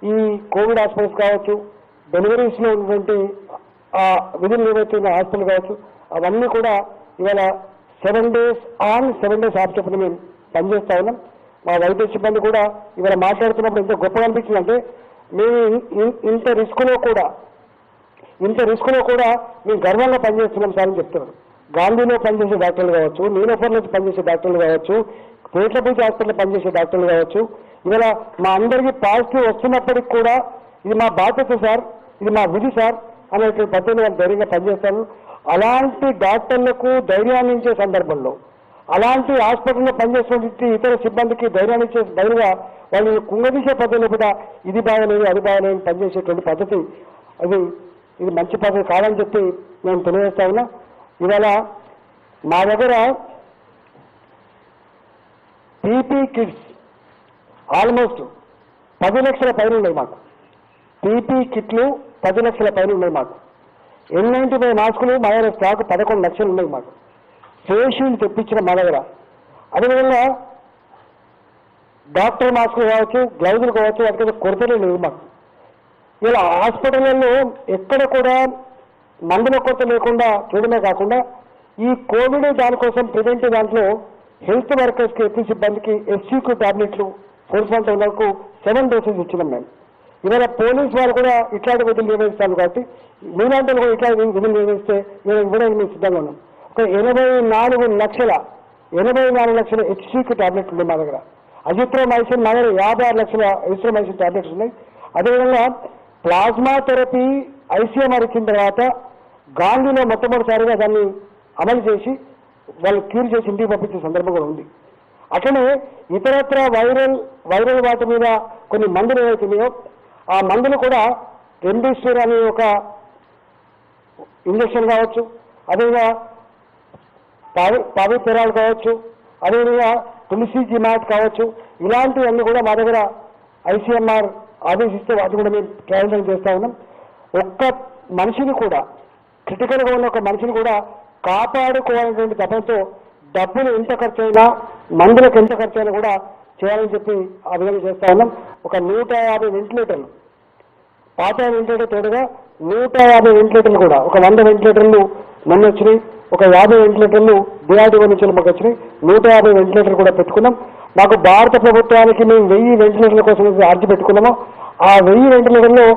ఈ Covid hospitals కావచ్చు, డెలివరీస్లో ఉన్నటువంటి విధులు నిర్వహిస్తున్న హాస్పిటల్ కావచ్చు, అవన్నీ కూడా ఇవాళ 7 days ఆన్ 7 days ఆఫ్ చెప్పిన మేము పనిచేస్తా ఉన్నాం. మా వైద్య సిబ్బంది కూడా ఇవాళ మాట్లాడుతున్నప్పుడు ఎంత గొప్పగా అనిపించిందంటే, మేము ఇంత రిస్క్లో కూడా మేము గర్వంగా పనిచేస్తున్నాం సార్ అని చెప్తున్నారు. గాంధీలో పనిచేసే డాక్టర్లు కావచ్చు, నీలోఫర్లో పనిచేసే డాక్టర్లు కావచ్చు, పేట్లపూచి హాస్పిటల్లో పనిచేసే డాక్టర్లు కావచ్చు, ఇవాళ మా అందరికీ పాజిటివ్ వస్తున్నప్పటికి కూడా ఇది మా బాధ్యత సార్, ఇది మా విధి సార్ అనేటువంటి పద్ధతిలో వాళ్ళు ధైర్యంగా పనిచేస్తారు. అలాంటి డాక్టర్లకు ధైర్యాన్ని ఇచ్చే సందర్భంలో, అలాంటి హాస్పిటల్లో పనిచేస్తున్న ఇతర సిబ్బందికి ధైర్యాన్ని ఇచ్చే బదులుగా వాళ్ళు కుంగదీసే పద్ధతిలో కూడా ఇది బాగలేదు అది బాగలేదు పనిచేసేటువంటి పద్ధతి ఇది మంచి పద్ధతి కాదని చెప్పి నేను తెలియజేస్తా ఉన్నా. ఇవాళ మా దగ్గర పీపీ కిట్స్ ఆల్మోస్ట్ 10 లక్షల పైన ఉన్నాయి మాకు. పీపీ కిట్లు 10 లక్షల పైన ఉన్నాయి మాకు. N95 మాస్కులు మా దగ్గర స్టాక్ 11 లక్షలు ఉన్నాయి మాకు. ఫేస్ షీల్డ్ తెప్పించిన మా దగ్గర. అదేవిధంగా డాక్టర్ మాస్కులు కావచ్చు, గ్లౌజులు కావచ్చు, వాటికి కొరతలే లేవు మాకు. ఇలా హాస్పిటల్లో ఎక్కడ కూడా మందుల కొరత లేకుండా చూడమే కాకుండా ఈ కోవిడ్ దానికోసం ప్రివెంటివ్ దాంట్లో హెల్త్ వర్కర్స్కి ఎస్సీ సిబ్బందికి SCQ టాబ్లెట్లు 4.1 7 doses ఇచ్చినాం మేము. ఇవాళ పోలీసు వారు కూడా ఇట్లాంటి విధులు నిర్వహిస్తాను కాబట్టి మీలాంటి కూడా ఇట్లాంటి విధులు నిర్వహిస్తే మేము ఇవ్వడానికి మేము సిద్ధంగా ఉన్నాం. ఒక 84 లక్షల HCQ టాబ్లెట్లు ఉన్నాయి మా దగ్గర. అజిత్రోమైసిన్ మా దగ్గర 56 లక్షల అజిత్రోమైసిన్ టాబ్లెట్స్ ఉన్నాయి. అదేవిధంగా ప్లాస్మా థెరపీ ICMR ఇచ్చిన తర్వాత గాంధీలో మొట్టమొదటిసారిగా దాన్ని అమలు చేసి వాళ్ళు క్యూర్ చేసి ఇంటికి పంపించే సందర్భం కూడా ఉంది. అట్లనే ఇతరత్ర వైరల్ వాటి మీద కొన్ని మందులు ఏవైతున్నాయో ఆ మందులు కూడా రెమ్డెసివిర్ అనే ఒక ఇంజక్షన్ కావచ్చు, అదేవిధంగా పావిపెరాల్ కావచ్చు, అదేవిధంగా తులసి జిమాట్ కావచ్చు, ఇలాంటివన్నీ కూడా మా దగ్గర ICMR ఆదేశిస్తే వాటి కూడా మేము ట్రయల్ చేస్తూ ఉన్నాం. ఒక్క మనిషిని కూడా క్రిటికల్గా ఉన్న ఒక మనిషిని కూడా కాపాడుకోవాలనేటువంటి తపంతో డబ్బులు ఎంత ఖర్చు అయినా మందులకు ఎంత ఖర్చు అయినా కూడా చేయాలని చెప్పి ఆ విధంగా చేస్తూ ఉన్నాం. ఒక 150 వెంటిలేటర్లు పాత వెంటిలేటర్ తోడుగా 150 వెంటిలేటర్లు కూడా ఒక 100 వెంటిలేటర్లు మొన్న వచ్చినాయి, ఒక 50 వెంటిలేటర్లు DRDO నుంచి మాకు వచ్చినాయి. 150 వెంటిలేటర్లు కూడా పెట్టుకున్నాం. మాకు భారత ప్రభుత్వానికి మేము 1000 వెంటిలేటర్ల కోసం అర్జీ పెట్టుకున్నాము. ఆ 1000 వెంటిలేటర్లో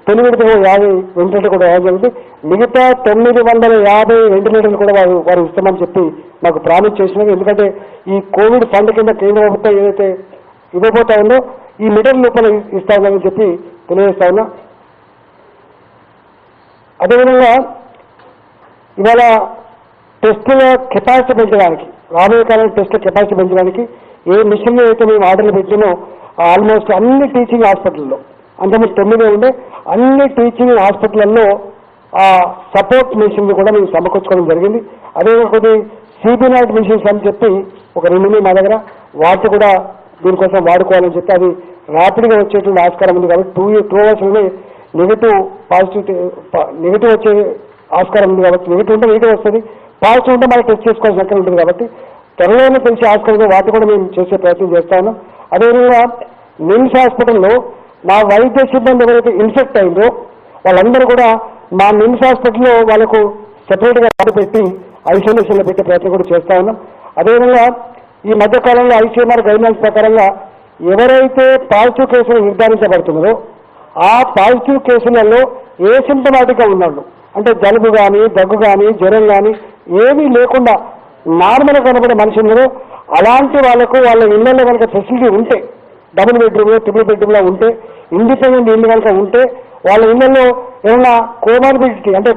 తొలి విడతలో 50 వెంటిలేటర్ కూడా వేయడం జరిగింది. మిగతా 950 వెంటిలేటర్లు కూడా వారు ఇస్తామని చెప్పి మాకు ప్రామిస్ చేసినారు. ఎందుకంటే ఈ కోవిడ్ ఫండ్ కింద కేంద్ర ప్రభుత్వం ఏదైతే ఇవ్వబోతా ఉందో ఈ మీటర్ లోపల ఇస్తామని చెప్పి తెలియజేస్తా ఉన్నా. అదేవిధంగా ఇవాళ టెస్టుల కెపాసిటీ పెంచడానికి, రాబోయే కాలం టెస్టుల కెపాసిటీ పెంచడానికి ఏ మిషన్లు అయితే మేము ఆర్డర్లు పెట్టినో ఆల్మోస్ట్ అన్ని టీచింగ్ హాస్పిటల్లో, అంతకుముందు 9 ఉండే అన్ని టీచింగ్ హాస్పిటల్లో సపోర్ట్ మిషన్లు కూడా మేము సమకూర్చుకోవడం జరిగింది. అదేవిధంగా కొన్ని CB0 మిషన్స్ అని చెప్పి ఒక 2 మా దగ్గర, వాటి కూడా దీనికోసం వాడుకోవాలని చెప్పి అది ర్యాపిడ్గా వచ్చేటువంటి ఆస్కారం ఉంది కాబట్టి 2 అవర్స్లోనే నెగిటివ్ వచ్చే ఆస్కారం ఉంది కాబట్టి నెగిటివ్ ఉంటే నెగిటివ్ వస్తుంది, పాజిటివ్ ఉంటే మనం టెస్ట్ చేసుకోవాల్సిన అక్కడ ఉంటుంది కాబట్టి త్వరలోనే తెలిసే ఆస్కారంలో వాటి కూడా మేము చేసే ప్రయత్నం చేస్తా ఉన్నాం. అదేవిధంగా నిమ్స్ హాస్పిటల్లో మా వైద్య సిబ్బంది ఎవరైతే ఇన్ఫెక్ట్ అయిందో వాళ్ళందరూ కూడా మా నిమ్స్ హాస్పిటల్లో వాళ్ళకు సెపరేట్గా వాడు పెట్టి ఐసోలేషన్లో పెట్టే ప్రయత్నం కూడా చేస్తా ఉన్నాం. అదేవిధంగా ఈ మధ్యకాలంలో ICMR గైడ్లైన్స్ ప్రకారంగా ఎవరైతే పాజిటివ్ కేసులు నిర్ధారించబడుతున్నారో ఆ పాజిటివ్ కేసులలో ఏసింటమాటిక్గా ఉన్నాడు, అంటే జలుబు కానీ దగ్గు కానీ జ్వరం కానీ ఏమీ లేకుండా నార్మల్గా కనబడే మనిషి ఉన్నారో అలాంటి వాళ్ళకు వాళ్ళ ఇళ్లలో కనుక ఫెసిలిటీ ఉంటే, డబుల్ బెడ్రూమ్లో 3 బెడ్రూమ్లో ఉంటే, ఇండిపెండెంట్ ఇల్లు కనుక ఉంటే, వాళ్ళ ఇళ్లలో ఏమైనా కోమార్బిడిటీ అంటే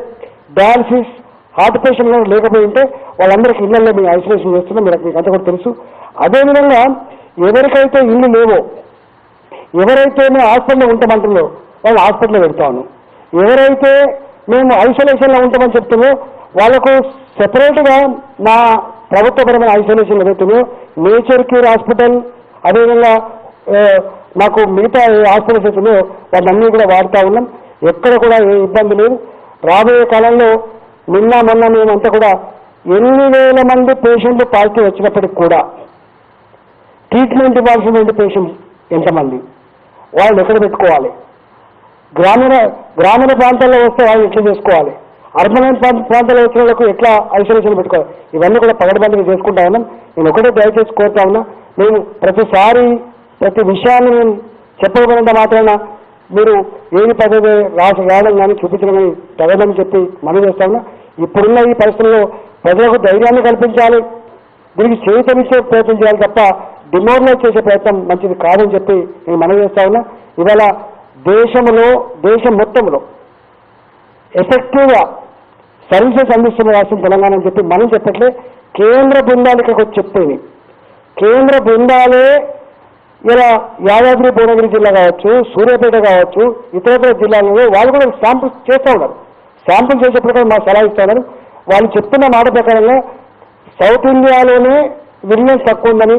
డయాలసిస్ హార్ట్ పేషెంట్లు లేకపోయి ఉంటే వాళ్ళందరికీ ఇళ్లలో మేము ఐసోలేషన్ చేస్తున్నాం. మీకు అంతా కూడా తెలుసు. అదేవిధంగా ఎవరికైతే ఇల్లు లేవో, ఎవరైతే మేము హాస్పిటల్లో ఉంటామంటున్నారో వాళ్ళు హాస్పిటల్లో పెడతాను, ఎవరైతే మేము ఐసోలేషన్లో ఉంటామని చెప్తున్నామో వాళ్ళకు సెపరేట్గా మా ప్రభుత్వపరమైన ఐసోలేషన్లు పెడుతున్నాయో నేచర్ క్యూర్ హాస్పిటల్, అదేవిధంగా మాకు మిగతా హాస్పిటల్స్ అవుతున్నాయో వాటిని కూడా వాడుతూ ఉన్నాం. ఎక్కడ కూడా ఏ ఇబ్బంది లేదు. రాబోయే కాలంలో మొన్న మేమంతా కూడా 8,000 మంది పేషెంట్లు పాజిటివ్ వచ్చినప్పటికి కూడా ట్రీట్మెంట్ ఇవ్వాల్సినటువంటి పేషెంట్స్ ఎంతమంది, వాళ్ళని ఎక్కడ పెట్టుకోవాలి, గ్రామీణ ప్రాంతాల్లో వస్తే వాళ్ళు ఎట్లా చేసుకోవాలి, అర్బన్ ప్రాంతాల్లో వచ్చిన వాళ్ళకు ఎట్లా ఐసోలేషన్ పెట్టుకోవాలి, ఇవన్నీ కూడా పగడబందిగా చేసుకుంటా ఉన్నాం. నేను ఒకటే దయచేసి కోరుతా ఉన్నా, మేము ప్రతి విషయాన్ని మేము చెప్పకపోయినంత మాత్రాన మీరు ఏది పద్ధతి రాయడం కానీ చూపించడం కానీ తగదని చెప్పి మనం చేస్తా ఉన్నా. ఇప్పుడున్న ఈ పరిస్థితుల్లో ప్రజలకు ధైర్యాన్ని కల్పించాలి, దీనికి చేతనిచ్చే ప్రయత్నం చేయాలి తప్ప డిమోరలైజ్ చేసే ప్రయత్నం మంచిది కాదని చెప్పి నేను మనం చేస్తా ఉన్నా. ఇవాళ దేశం మొత్తంలో ఎఫెక్టివ్గా సర్వీసెస్ అందిస్తున్న రాష్ట్రం తెలంగాణ అని చెప్పి మనం చెప్పట్లే, కేంద్ర బృందాలు ఇక్కడికి వచ్చి చెప్పేది. కేంద్ర బృందాలే ఇలా యాదాద్రి భువనగిరి జిల్లా కావచ్చు, సూర్యాపేట కావచ్చు, ఇతర జిల్లాలలో వాళ్ళు కూడా శాంపుల్స్ చేస్తూ ఉన్నారు. శాంపుల్ చేసేప్పుడు కూడా మాకు సలహా ఇస్తూ ఉన్నారు. వాళ్ళు చెప్తున్న మాట ప్రకారంగా సౌత్ ఇండియాలోనే విజిలెన్స్ తక్కువ ఉందని,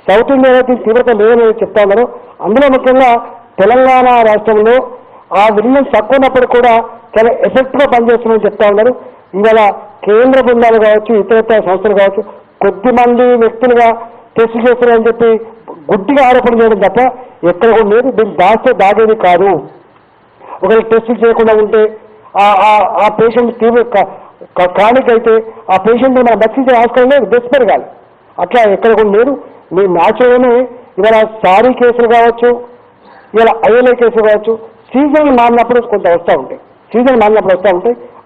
సౌత్ ఇండియాలో తీవ్రత లేదని చెప్తా ఉన్నారు. అందులో ముఖ్యంగా తెలంగాణ రాష్ట్రంలో ఆ విజిలెన్స్ తక్కువ ఉన్నప్పుడు కూడా చాలా ఎఫెక్ట్గా పనిచేస్తుందని చెప్తా ఉన్నారు. ఇవాళ కేంద్ర బృందాలు కావచ్చు, ఇతర సంస్థలు కావచ్చు, కొద్దిమంది వ్యక్తులుగా టెస్ట్ చేస్తున్నారని చెప్పి గుడ్డిగా ఆరోపణ చేయడం తప్ప ఎక్కడ కూడా లేదు. దీన్ని దాగేది కాదు. ఒకవేళ టెస్టులు చేయకుండా ఉంటే ఆ పేషెంట్ తీవ్ర క్రానిక్ అయితే ఆ పేషెంట్ని మనం రక్షించే ఆస్కారం లేదు, పెరగాలి. అట్లా ఎక్కడ కూడా లేదు. మీ న్యాచురల్గానే ఇవాళ సారీ కేసులు కావచ్చు, ఇలా ఐఎల్ఐ కేసులు కావచ్చు, సీజన్ మారినప్పుడు కొంత వస్తూ ఉంటాయి.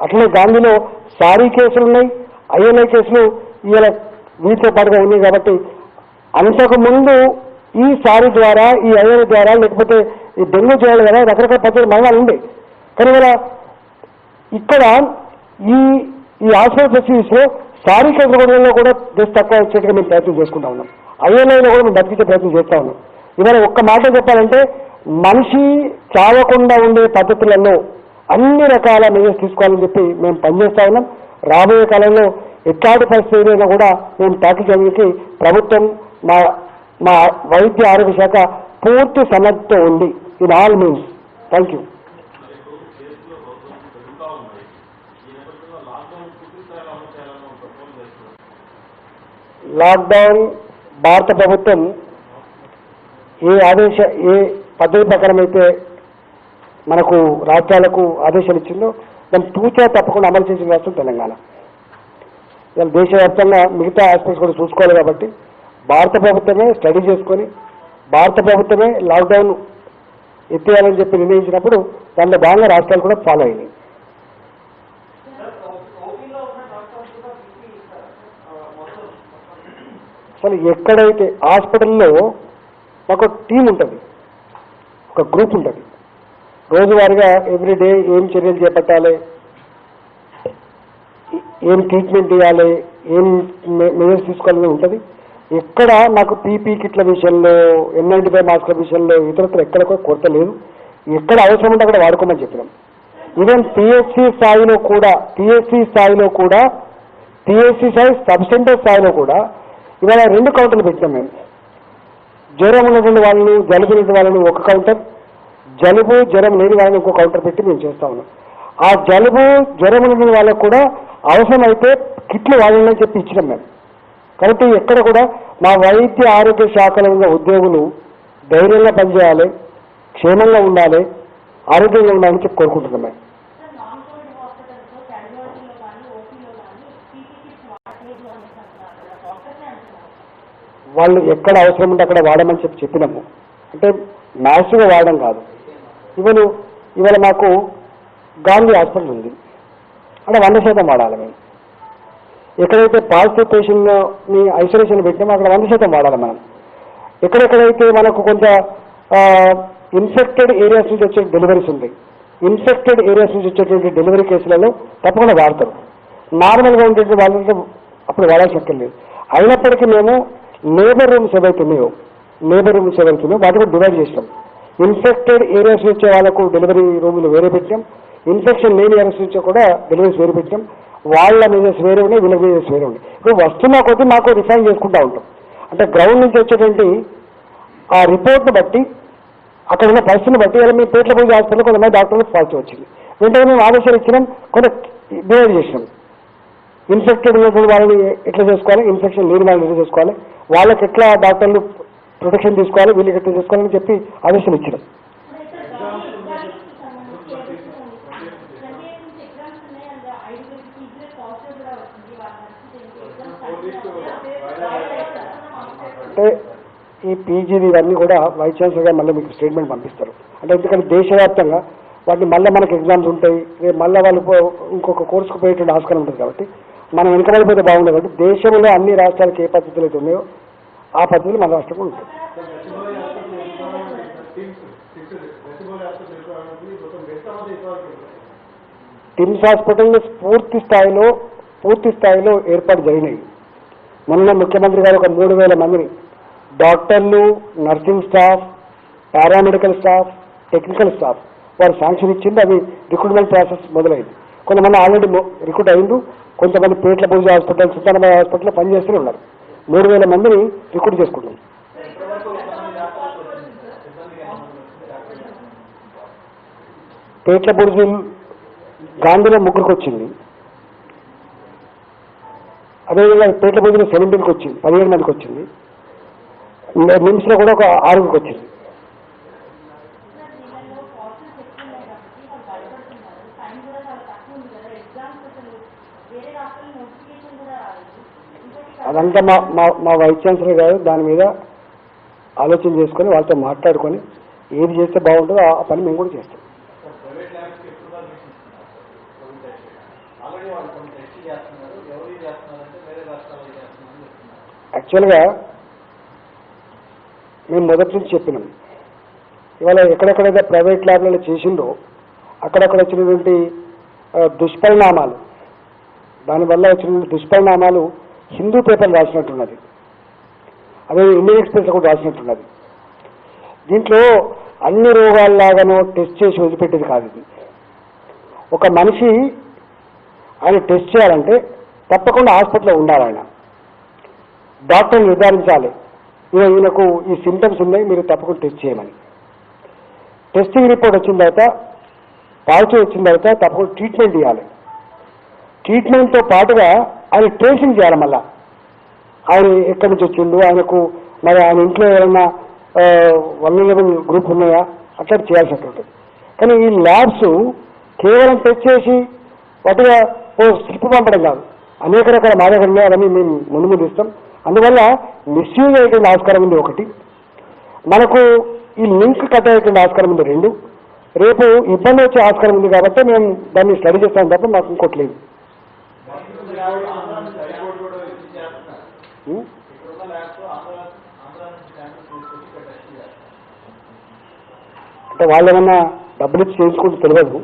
అట్లనే గాంధీలో సారీ కేసులు ఉన్నాయి, ఐఎల్ఐ కేసులు ఇలా వీటితో పాటుగా ఉన్నాయి. కాబట్టి అంతకుముందు ఈ సారీ ద్వారా, ఈ ఐఎల్ఐ ద్వారా, లేకపోతే ఈ డెంగ్యూ జ్వరాల ద్వారా రకరకాల పద్ధతులు మరణాలు ఉండే. కానీ ఇలా ఇక్కడ ఈ హాస్పిటల్ ఫెసిలిటీస్లో సారీ కేసుల కూడా డెస్ తక్కువ వచ్చేట్టుగా మేము ప్రయత్నం చేసుకుంటా ఉన్నాం. ఐఎల్ఐలో కూడా మేము బతికించే ప్రయత్నం చేస్తూ ఉన్నాం. ఇవాళ ఒక్క మాట చెప్పాలంటే, మనిషి చావకుండా ఉండే పద్ధతులలో అన్ని రకాల మెజర్స్ తీసుకోవాలని చెప్పి మేము పనిచేస్తా ఉన్నాం. రాబోయే కాలంలో ఎట్లాంటి పరిస్థితి అయినా కూడా మేము ట్యాకిల్ చేయడానికి ప్రభుత్వం, మా వైద్య ఆరోగ్య శాఖ పూర్తి సన్నద్ధతో ఉంది in all means. Thank you. Lockdown భారత ప్రభుత్వం ఏ పద్ధతి ప్రకారం అయితే మనకు రాష్ట్రాలకు ఆదేశాలు ఇచ్చిందో దాన్ని తూచా తప్పకుండా అమలు చేసిన రాష్ట్రం తెలంగాణ. ఇలా దేశవ్యాప్తంగా మిగతా హాస్పిటల్స్ కూడా చూసుకోవాలి. కాబట్టి భారత ప్రభుత్వమే స్టడీ చేసుకొని భారత ప్రభుత్వమే లాక్డౌన్ ఎత్తేయాలని చెప్పి నిర్ణయించినప్పుడు దానిలో భాగంగా రాష్ట్రాలు కూడా ఫాలో అయినాయి. అసలు ఎక్కడైతే హాస్పిటల్లో ఒక టీం ఉంటుంది, ఒక గ్రూప్ ఉంటుంది, రోజువారీగా ఎవ్రీడే ఏం చర్యలు చేపట్టాలి, ఏం ట్రీట్మెంట్ ఇవ్వాలి, ఏం మెజర్స్ తీసుకోవాలని ఉంటుంది. ఎక్కడ నాకు పీపీ కిట్ల విషయంలో, N95 మాస్కుల విషయంలో ఇతరత్ర ఎక్కడ కూడా కొరత లేదు. ఎక్కడ అవసరం ఉంటే అక్కడ వాడుకోమని చెప్పినాం. ఈవెన్ పిహెచ్సి స్థాయి సబ్ సెంటర్ స్థాయిలో కూడా ఇవాళ 2 కౌంటర్లు పెట్టినాం మేము. జ్వరం ఉన్నటువంటి వాళ్ళని, జలుబు ఉన్నటువంటి వాళ్ళని ఒక కౌంటర్, జ్వరం లేని వాళ్ళని ఇంకో కౌంటర్ పెట్టి మేము చేస్తా ఉన్నాం. ఆ జ్వరం ఉన్నటువంటి వాళ్ళకు కూడా అవసరమైతే కిట్లు వాళ్ళని చెప్పి ఇచ్చినాం మేము. కాబట్టి ఎక్కడ కూడా మా వైద్య ఆరోగ్య శాఖలో ఉన్న ఉద్యోగులు ధైర్యంగా పనిచేయాలి, క్షేమంగా ఉండాలి, ఆరోగ్యంగా ఉండాలని చెప్పి కోరుకుంటున్నాం మేము. వాళ్ళు ఎక్కడ అవసరం ఉంటే అక్కడ వాడమని చెప్పినాము. అంటే మ్యాసివ్గా వాడడం కాదు. ఇవాళ మాకు గాంధీ హాస్పిటల్ ఉంది, అంటే 100% వాడాలి మేము. ఎక్కడైతే పాజిటివ్ పేషెంట్ని ఐసోలేషన్ పెట్టామో అక్కడ 100% వాడాలి మనం. ఎక్కడెక్కడైతే మనకు కొంత ఇన్ఫెక్టెడ్ ఏరియాస్ నుంచి వచ్చే డెలివరీస్ ఉంది, ఇన్ఫెక్టెడ్ ఏరియాస్ నుంచి వచ్చేటువంటి డెలివరీ కేసులలో తప్పకుండా వాడతారు. నార్మల్గా ఉండేటువంటి వాళ్ళంటే అప్పుడు వాడాల్సి అక్కర్లేదు. అయినప్పటికీ మేము లేబర్ రూమ్స్ ఏవైతున్నాయో వాటి కూడా డివైడ్ చేసాం. ఇన్ఫెక్టెడ్ ఏరియాస్ వచ్చే వాళ్ళకు డెలివరీ రూములు వేరే పెట్టాం, ఇన్ఫెక్షన్ లేని ఏరియాస్ నుంచి కూడా డెలివరీస్ వేరే పెట్టాం. వాళ్ళ మెజర్స్ వేరే ఉన్నాయి, వీళ్ళ మెజర్స్ వేరే ఉన్నాయి. ఇప్పుడు వస్తున్నా కొద్దీ మాకు రిఫైన్ చేసుకుంటూ ఉంటాం. అంటే గ్రౌండ్ నుంచి వచ్చేటువంటి ఆ రిపోర్ట్ను బట్టి, అక్కడ ఉన్న పరిస్థితిని బట్టి ఇలా మేము పేట్ల పూజ హాస్పిటల్ కొంతమంది డాక్టర్లకు పాజిటివ్ వచ్చింది. వెంటనే మేము ఆదేశాలు ఇచ్చినాం, కొంత డివైడ్ చేసినాం. ఇన్ఫెక్టెడ్ ఉన్నటువంటి వాళ్ళని ఎట్లా చేసుకోవాలి, ఇన్ఫెక్షన్ లేని వాళ్ళని ఎట్లా చేసుకోవాలి, వాళ్ళకి ఎట్లా డాక్టర్లు ప్రొటెక్షన్ తీసుకోవాలి, వీళ్ళకి ఎట్లా చేసుకోవాలని చెప్పి ఆదేశాలు ఇచ్చినాం. అంటే ఈ పీజీలు ఇవన్నీ కూడా వైస్ ఛాన్సలర్గా మళ్ళీ మీకు స్టేట్మెంట్ పంపిస్తారు. అంటే ఎందుకంటే దేశవ్యాప్తంగా వాటిని మళ్ళీ మనకు ఎగ్జామ్స్ ఉంటాయి, రేపు మళ్ళీ వాళ్ళు ఇంకొక కోర్సుకు పోయేటువంటి ఆస్కారం ఉంటుంది. కాబట్టి మనం వెనకబడిపోతే బాగుండదు. కాబట్టి దేశంలో అన్ని రాష్ట్రాలకు ఏ పద్ధతులు అయితే ఉన్నాయో ఆ పద్ధతులు మన రాష్ట్రంలో ఉంటాయి. టిమ్స్ హాస్పిటల్ పూర్తి స్థాయిలో ఏర్పాటు జరిగినాయి. మొన్న ముఖ్యమంత్రి గారు ఒక 3,000 మందిని డాక్టర్లు, nursing staff, paramedical staff, technical staff వారు శాంక్షన్ ఇచ్చింది. అది రిక్రూట్మెంట్ ప్రాసెస్ మొదలైంది. కొంతమంది ఆల్రెడీ రిక్రూట్ అయిండు, కొంతమంది పేట్ల పూజ హాస్పిటల్, సుల్తానాబాద్ హాస్పిటల్లో పనిచేస్తూనే ఉన్నారు. 3,000 మందిని రిక్రూట్ చేసుకుంటున్నారు. పేట్ల పూజ గాంధీలో 3కి వచ్చింది. అదేవిధంగా పేట్ల పూజలో 17కి వచ్చింది, 17 మందికి వచ్చింది. నిమ్స్లో కూడా ఒక 6కి వచ్చింది. అదంతా మా వైస్ ఛాన్సలర్ గారు దాని మీద ఆలోచన చేసుకొని వాళ్ళతో మాట్లాడుకొని ఏది చేస్తే బాగుంటుందో ఆ పని మేము కూడా చేస్తాం. యాక్చువల్గా మేము మొదటి నుంచి చెప్పినాం, ఇవాళ ఎక్కడెక్కడైతే ప్రైవేట్ ల్యాబ్లలో చేసిందో అక్కడక్కడ వచ్చినటువంటి దుష్పరిణామాలు, దానివల్ల వచ్చినటువంటి దుష్పరిణామాలు హిందూ పేపర్ రాసినట్టున్నది, అదే ఇండియన్ ఎక్స్ప్రెస్ కూడా రాసినట్టున్నది. దీంట్లో అన్ని రోగాల్లాగానో టెస్ట్ చేసి వదిలిపెట్టేది కాదు ఇది. ఒక మనిషి ఆయన టెస్ట్ చేయాలంటే తప్పకుండా హాస్పిటల్లో ఉండాలి. ఆయన డాక్టర్ నిర్ధారించాలి, ఈయనకు ఈ సింటమ్స్ ఉన్నాయి, మీరు తప్పకుండా టెస్ట్ చేయమని. టెస్టింగ్ రిపోర్ట్ వచ్చిన తర్వాత, పాజిటివ్ వచ్చిన తర్వాత తప్పకుండా ట్రీట్మెంట్ ఇవ్వాలి. ట్రీట్మెంట్తో పాటుగా ఆయన ట్రేసింగ్ చేయాలి. మళ్ళా ఆయన ఎక్కడి నుంచి వచ్చిండు, ఆయనకు మరి ఆయన ఇంట్లో ఏమైనా వల్నరబుల్ గ్రూప్ ఉన్నాయా, అట్లా చేయాల్సి ఉంటుంది. కానీ ఈ ల్యాబ్స్ కేవలం టెస్ట్ చేసి వాటిగా స్లిప్ పంపడం కాదు, అనేక రకాల మార్గాలు ఉన్నాయి. అవన్నీ మేము ముందు ఇస్తాం. అందువల్ల మిస్యూజ్ అయ్యేటువంటి ఆస్కారం ఉంది ఒకటి, మనకు ఈ లింక్ కట్ అయ్యేటువంటి ఆస్కారం ఉంది 2. రేపు ఇబ్బంది వచ్చే ఆస్కారం ఉంది కాబట్టి మేము దాన్ని స్టడీ చేస్తాం తప్ప మాకు ఇంకోటి లేదు. అంటే వాళ్ళు ఏమన్నా డబ్బులు ఇచ్చి చేయించుకుంటూ తెలియదు.